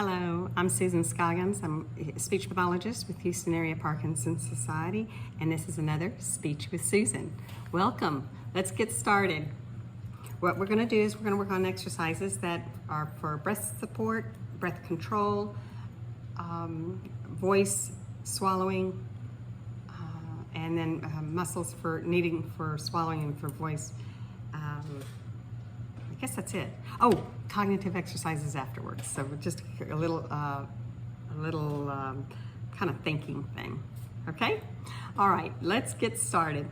Hello, I'm Susan Scoggins. I'm a speech pathologist with Houston Area Parkinson's Society, and this is another Speech with Susan. Welcome. Let's get started. What we're going to do is we're going to work on exercises that are for breath support, breath control, voice swallowing, and then muscles for swallowing and for voice. I guess that's it. Oh, cognitive exercises afterwards. So just a little kind of thinking thing. Okay? All right, let's get started.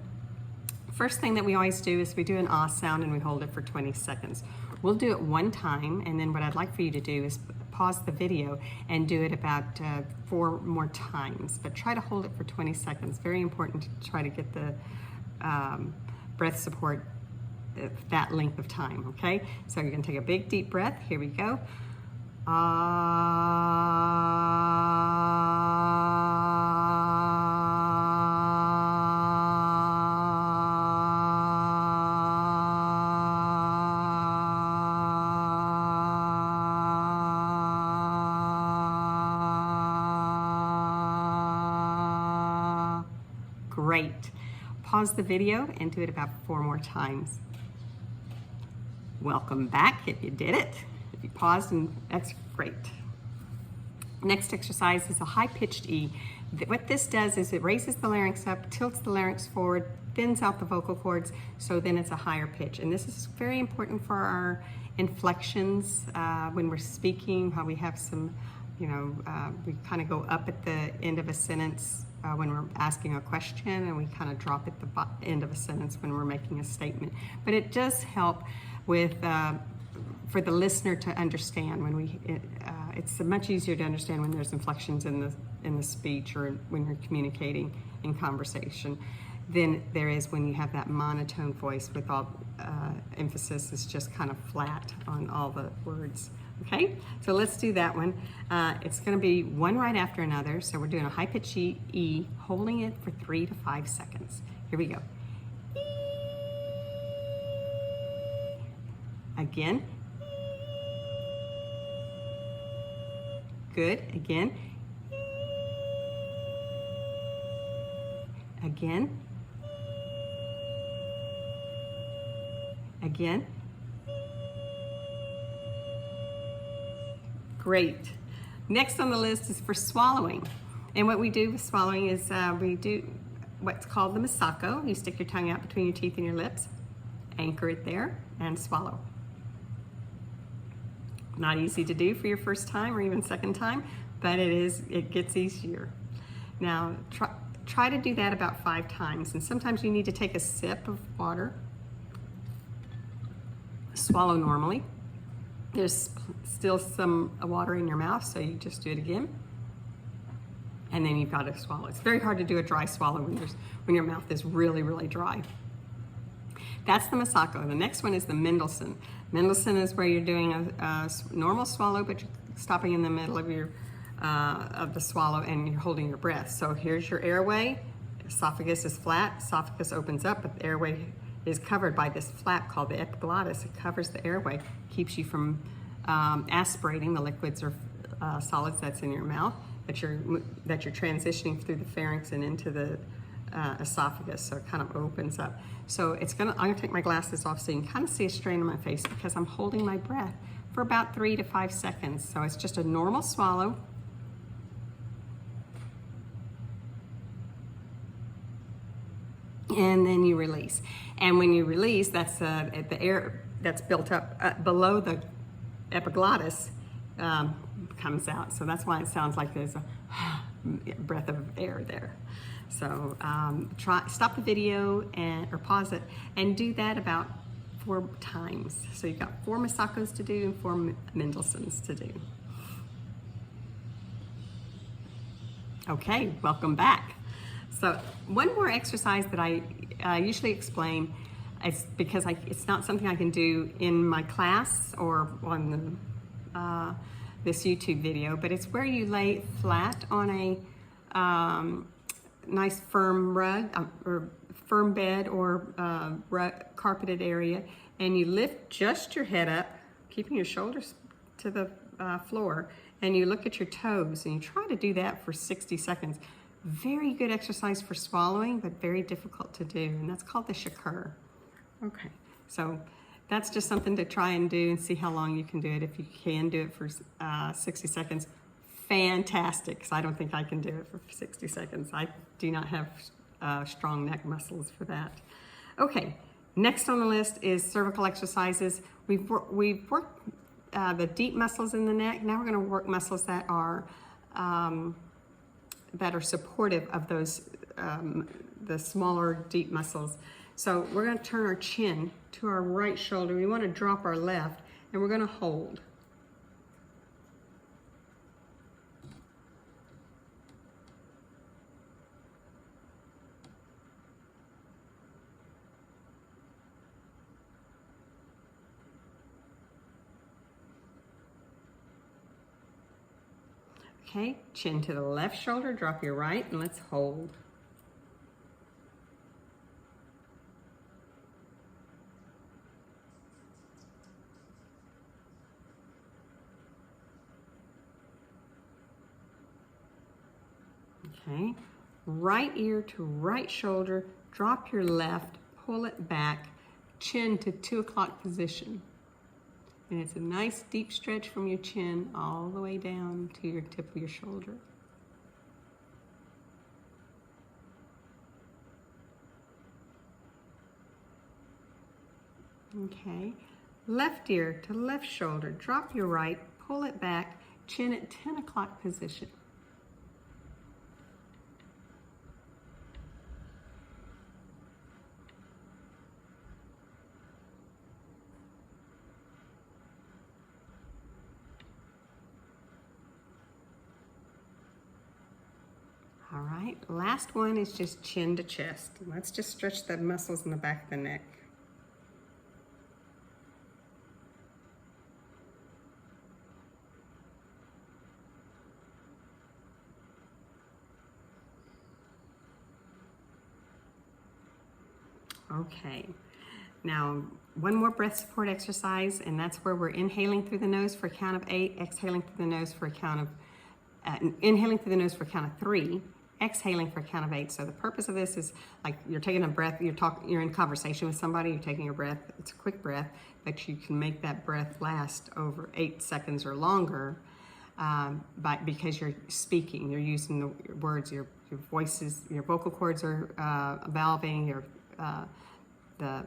First thing that we always do is we do an ah sound and we hold it for 20 seconds. We'll do it one time, and then what I'd like for you to do is pause the video and do it about 4 more times, but try to hold it for 20 seconds. Very important to try to get the breath support that length of time, okay? So you're gonna take a big deep breath. Here we go. Great. Pause the video and do it about 4 more times. Welcome back if you did it. If you paused, and that's great. Next exercise is a high-pitched E. What this does is it raises the larynx up, tilts the larynx forward, thins out the vocal cords, so then it's a higher pitch. And this is very important for our inflections when we're speaking, how we have some, we kind of go up at the end of a sentence when we're asking a question, and we kind of drop at the end of a sentence when we're making a statement. But it does help with for the listener to understand when it's much easier to understand when there's inflections in the speech or when you're communicating in conversation than there is when you have that monotone voice with all emphasis is just kind of flat on all the words. Okay, so let's do that one. It's going to be one right after another. So we're doing a high-pitched E, holding it for 3 to 5 seconds. Here we go. Again. Good. Again. Again. Again. Great. Next on the list is for swallowing. And what we do with swallowing is we do what's called the Masako. You stick your tongue out between your teeth and your lips, anchor it there, and swallow. Not easy to do for your first time or even second time, but it gets easier. Now, try to do that about 5 times, and sometimes you need to take a sip of water, swallow normally. There's still some water in your mouth, so you just do it again, and then you've got to swallow. It's very hard to do a dry swallow when your mouth is really, really dry. That's the Masako. The next one is the Mendelssohn. Mendelssohn is where you're doing a normal swallow, but you're stopping in the middle of the swallow and you're holding your breath. So here's your airway. Esophagus is flat. Esophagus opens up, but the airway is covered by this flap called the epiglottis. It covers the airway, keeps you from aspirating the liquids or solids that's in your mouth that you're transitioning through the pharynx and into the esophagus, so it kind of opens up. So I'm gonna take my glasses off so you can kind of see a strain on my face because I'm holding my breath for about 3 to 5 seconds. So it's just a normal swallow. And then you release. And when you release, that's the air that's built up below the epiglottis comes out. So that's why it sounds like there's a breath of air there. So stop the video or pause it and do that about 4 times. So you've got 4 Masakos to do and 4 Mendelssohns to do. Okay, welcome back. So one more exercise that I usually explain is because it's not something I can do in my class or on this YouTube video, but it's where you lay flat on a nice firm rug or firm bed or carpeted area, and you lift just your head up, keeping your shoulders to the floor, and you look at your toes and you try to do that for 60 seconds. Very good exercise for swallowing, but very difficult to do, and that's called the shakur. Okay, so that's just something to try and do and see how long you can do it. If you can do it for 60 seconds, fantastic, because I don't think I can do it for 60 seconds. I do not have strong neck muscles for that. Okay, next on the list is cervical exercises. We've worked the deep muscles in the neck. Now we're going to work muscles that are supportive of those, the smaller deep muscles. So we're going to turn our chin to our right shoulder. We want to drop our left, and we're going to hold. Okay, chin to the left shoulder, drop your right, and let's hold. Okay, right ear to right shoulder, drop your left, pull it back, chin to 2 o'clock position. And it's a nice deep stretch from your chin all the way down to your tip of your shoulder. Okay, left ear to left shoulder, drop your right, pull it back, chin at 10 o'clock position. All right, last one is just chin to chest. Let's just stretch the muscles in the back of the neck. Okay, now one more breath support exercise, and that's where we're inhaling through the nose for a count of 8, exhaling through the nose for a count of, inhaling through the nose for a count of 3, exhaling for a count of 8. So the purpose of this is like you're taking a breath, you're in conversation with somebody, you're taking a breath, it's a quick breath, but you can make that breath last over 8 seconds or longer because you're speaking, you're using the words, your voices, your vocal cords are valving, the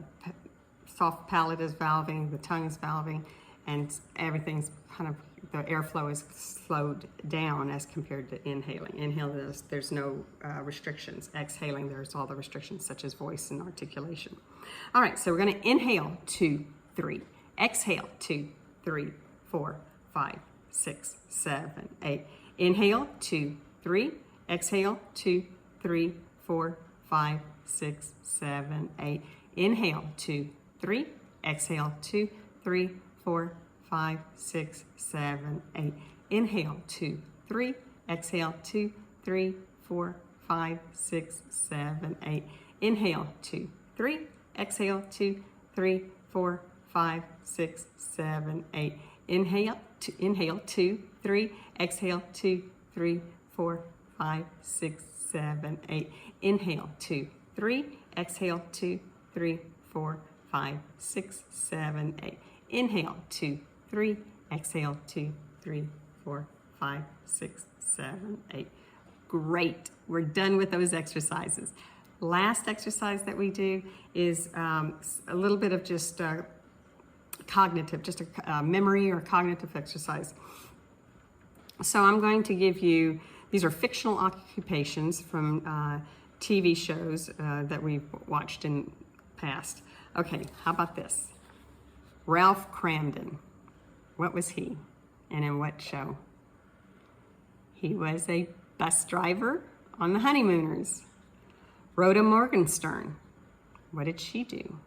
soft palate is valving, the tongue is valving, and everything's kind of, the airflow is slowed down as compared to inhaling. Inhaling, there's no restrictions. Exhaling, there's all the restrictions such as voice and articulation. All right, so we're gonna inhale 2, 3, exhale 2, 3, 4, 5, 6, 7, 8. Inhale 2, 3, exhale 2, 3, 4, 5, 6, 7, 8. Inhale 2, 3, exhale 2, 3, 4, 5, 6, 7, 8. Inhale 2, 3, exhale 2, 3, 4, 5, 6, 7, 8. Inhale 2, 3, exhale 2, 3, 4, 5, 6, 7, 8. Inhale 2, 3, exhale 2, 3, 4, 5, 6, 7, 8. Inhale 2, 3, exhale 2, 3, 4, 5, 6, 7, 8. Inhale 2, 3, exhale 2, 3, 4, 5, 6, 7, 8. Great, we're done with those exercises. Last exercise that we do is a little bit of just cognitive, just a memory or cognitive exercise. So I'm going to give you, these are fictional occupations from TV shows that we've watched in past. Okay, how about this? Ralph Cramden. What was he? And in what show? He was a bus driver on The Honeymooners. Rhoda Morgenstern. What did she do?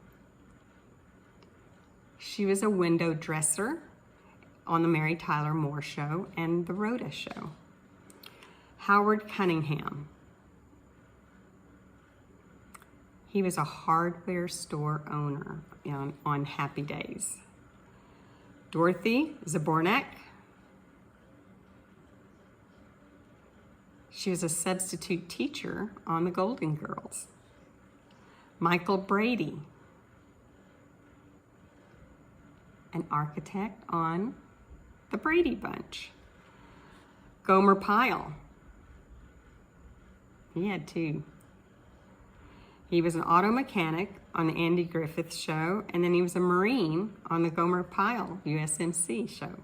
She was a window dresser on the Mary Tyler Moore Show and the Rhoda Show. Howard Cunningham. He was a hardware store owner on Happy Days. Dorothy Zabornak. She was a substitute teacher on the Golden Girls. Michael Brady, an architect on the Brady Bunch. Gomer Pyle, he had two. He was an auto mechanic on the Andy Griffith Show, and then he was a Marine on the Gomer Pyle USMC show.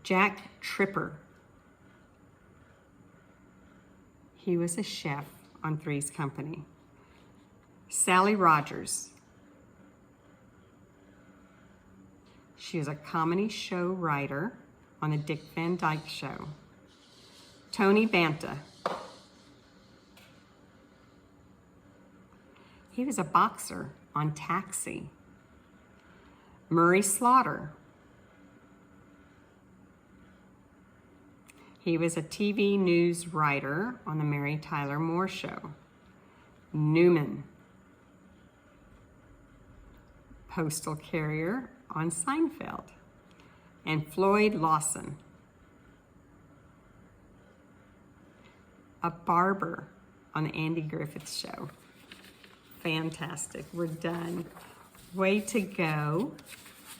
Jack Tripper, he was a chef on Three's Company. Sally Rogers, she was a comedy show writer on the Dick Van Dyke Show. Tony Banta, he was a boxer on Taxi. Murray Slaughter, he was a TV news writer on the Mary Tyler Moore Show. Newman, postal carrier on Seinfeld. And Floyd Lawson, a barber on the Andy Griffith Show. Fantastic, we're done. Way to go.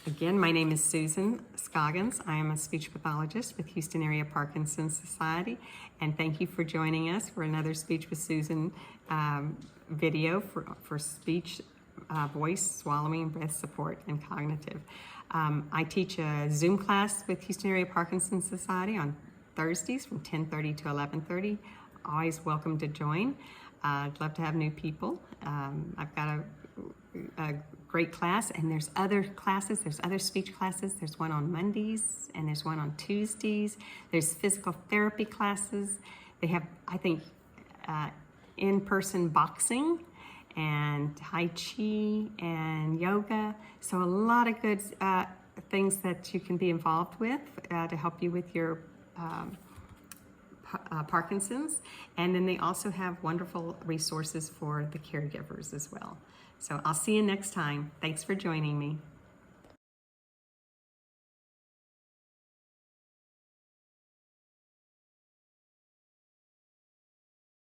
Again, my name is Susan Scoggins. I am a speech pathologist with Houston Area Parkinson's Society, and thank you for joining us for another Speech with Susan video for speech, voice, swallowing, breath support, and cognitive. I teach a Zoom class with Houston Area Parkinson's Society on Thursdays from 10:30 to 11:30. Always welcome to join. I'd love to have new people. I've got a great class, and there's other classes, there's other speech classes. There's one on Mondays, and there's one on Tuesdays. There's physical therapy classes. They have, I think, in-person boxing and Tai Chi and yoga. So a lot of good things that you can be involved with to help you with your Parkinson's. And then they also have wonderful resources for the caregivers as well. So I'll see you next time. Thanks for joining me.